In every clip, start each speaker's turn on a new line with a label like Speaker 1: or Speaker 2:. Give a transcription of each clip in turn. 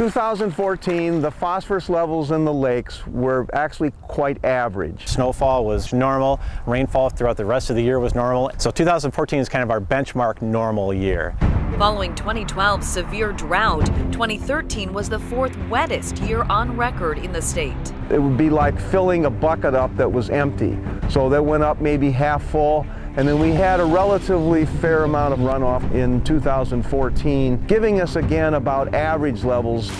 Speaker 1: 2014, the phosphorus levels in the lakes were actually quite average.
Speaker 2: Snowfall was normal, rainfall throughout the rest of the year was normal. So 2014 is kind of our benchmark normal year.
Speaker 3: Following 2012's severe drought, 2013 was the fourth wettest year on record in the state.
Speaker 1: It would be like filling a bucket up that was empty. So that went up maybe half full, and then we had a relatively fair amount of runoff in 2014, giving us again about average levels.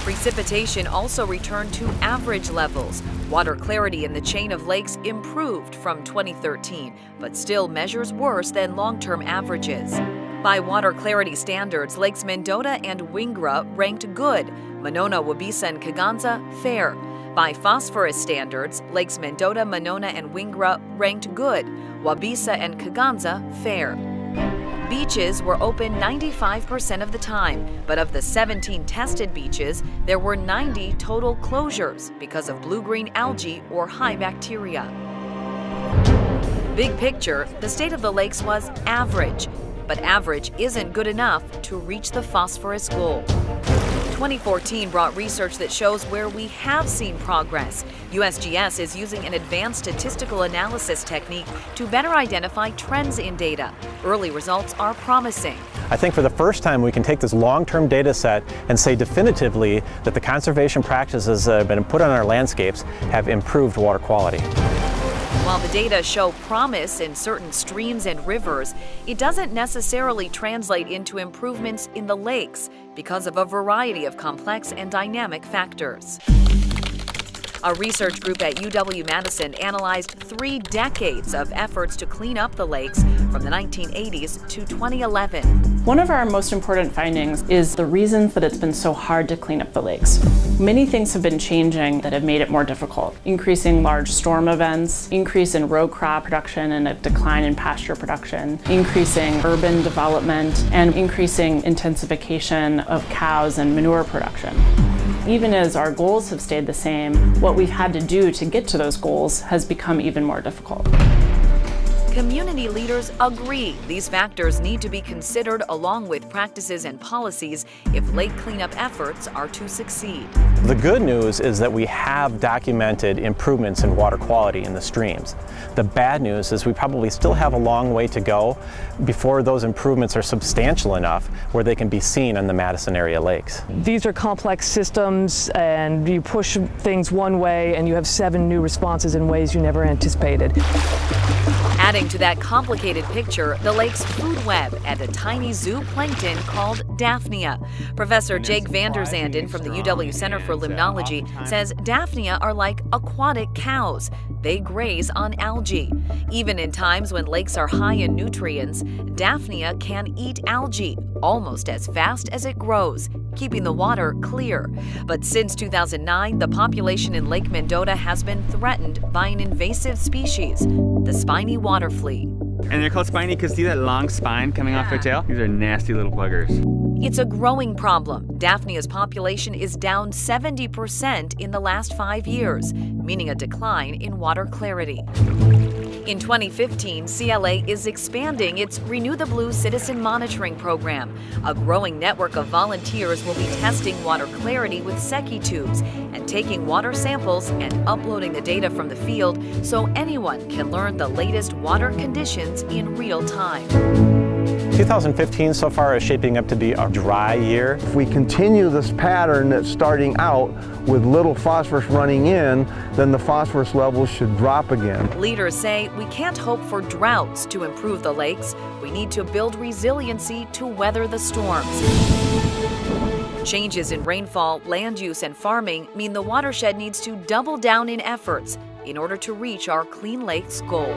Speaker 3: Precipitation also returned to average levels. Water clarity in the chain of lakes improved from 2013, but still measures worse than long-term averages. By water clarity standards, Lakes Mendota and Wingra ranked good, Monona, Wabeesa, and Kaganza fair. By phosphorus standards, Lakes Mendota, Monona, and Wingra ranked good, Wabeesa and Kaganza fair. Beaches were open 95% of the time, but of the 17 tested beaches, there were 90 total closures because of blue-green algae or high bacteria. Big picture, the state of the lakes was average, but average isn't good enough to reach the phosphorus goal. 2014 brought research that shows where we have seen progress. USGS is using an advanced statistical analysis technique to better identify trends in data. Early results are promising.
Speaker 2: I think for the first time we can take this long-term data set and say definitively that the conservation practices that have been put on our landscapes have improved water quality.
Speaker 3: While the data show promise in certain streams and rivers, it doesn't necessarily translate into improvements in the lakes because of a variety of complex and dynamic factors. A research group at UW-Madison analyzed 3 decades of efforts to clean up the lakes from the 1980s to 2011.
Speaker 4: One of our most important findings is the reasons that it's been so hard to clean up the lakes. Many things have been changing that have made it more difficult. Increasing large storm events, increase in row crop production and a decline in pasture production, increasing urban development, and increasing intensification of cows and manure production. Even as our goals have stayed the same, what we've had to do to get to those goals has become even more difficult.
Speaker 3: Community leaders agree these factors need to be considered along with practices and policies if lake cleanup efforts are to succeed.
Speaker 2: The good news is that we have documented improvements in water quality in the streams. The bad news is we probably still have a long way to go before those improvements are substantial enough where they can be seen on the Madison area lakes.
Speaker 5: These are complex systems, and you push things one way and you have 7 new responses in ways you never anticipated.
Speaker 3: Adding to that complicated picture, the lake's food web and a tiny zooplankton called Daphnia. Professor Jake van der Zanden from the UW Center for Limnology says Daphnia are like aquatic cows. They graze on algae. Even in times when lakes are high in nutrients, Daphnia can eat algae almost as fast as it grows, keeping the water clear. But since 2009, the population in Lake Mendota has been threatened by an invasive species, the spiny water flea.
Speaker 6: And they're called spiny because see that long spine coming off their tail? These are nasty little buggers.
Speaker 3: It's a growing problem. Daphnia's population is down 70% in the last 5 years, meaning a decline in water clarity. In 2015, CLA is expanding its Renew the Blue citizen monitoring program. A growing network of volunteers will be testing water clarity with Secchi tubes and taking water samples and uploading the data from the field so anyone can learn the latest water conditions in real time.
Speaker 2: 2015 so far is shaping up to be a dry year.
Speaker 1: If we continue this pattern that's starting out with little phosphorus running in, then the phosphorus levels should drop again.
Speaker 3: Leaders say we can't hope for droughts to improve the lakes. We need to build resiliency to weather the storms. Changes in rainfall, land use, and farming mean the watershed needs to double down in efforts in order to reach our Clean Lakes goal.